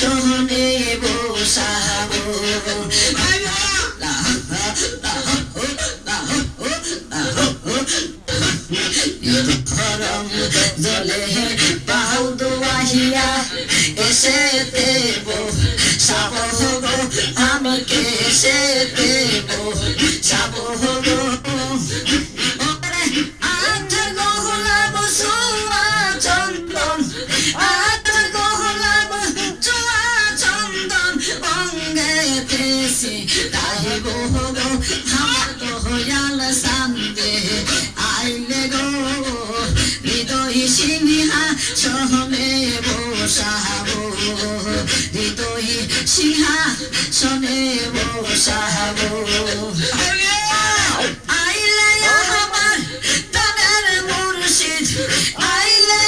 শোনে বসাবো ধরম জলে পাও দুয়াহিয়া এসে দেব সাবো আমি কেসে দেব সাবো শোনে বসাবো হৃদয় সিংহাসনে বসাবো আইলে আমার প্রাণের মুর্শিদ আইলে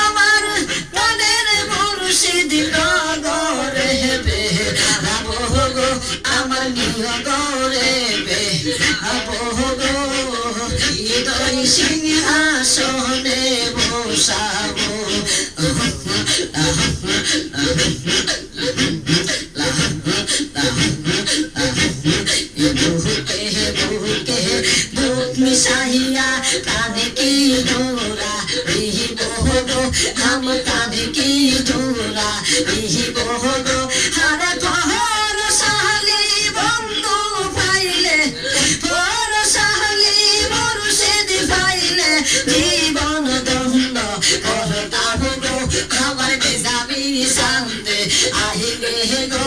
আমার প্রাণের মুর্শিদ নগরে বেড়াবো গো আমার নিয়গরে বেড়াবো গো হৃদয় সিংহাসনে বসাবো মিশাইয়া কাঁধে কি জোড়া বিহিব গো হাম কাঁধে কি জোড়া বিহিব গো হারে পহর সাহালি বন্ধু পাইলে পহর সাহালি মুর্শিদ পাইলে জীবন দণ্ড করতাম গো আমার বেজাবি শান্তে আহিলে গো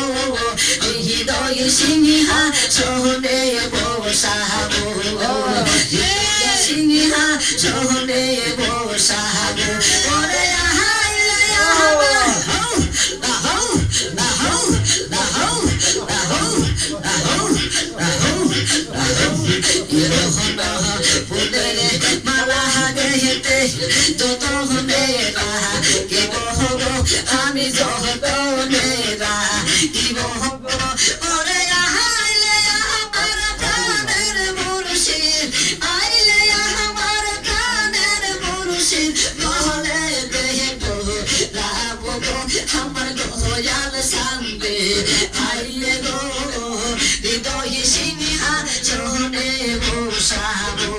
হৃদয় সিংহাসনে বসাবো সিংহাসনে বসাবো ওরে আহাইলে আমার মালা দেহেতে যত মেরা কে বহব আমি যত মেরা কি বহব ওরে আহাইলে আমার প্রাণের মুর্শিদ আইলে আমার প্রাণের মুর্শিদ বলে দেব রাব গো আমার দয়াল শান্তি আইলে গো হৃদয় সিংহাসনে বসাবো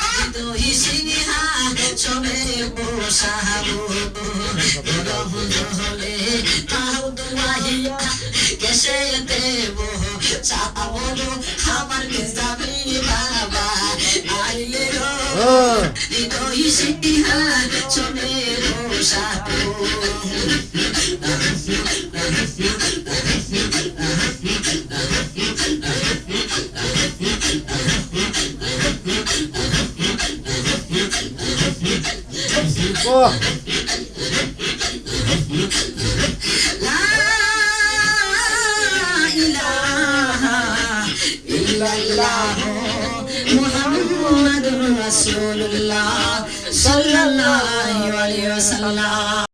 হৃদয় সিংহাসনে বসাবো রহ জলে পাও দুয়াহিয়া কেসে দেব চাবো আমার যাবি বাবা আইলে গো হৃদয় সিংহাসনে বসাবো লা ইলাহা ইল্লাল্লাহ মুহাম্মাদুর রাসূলুল্লাহ সাল্লাল্লাহু আলাইহি ওয়াসাল্লাম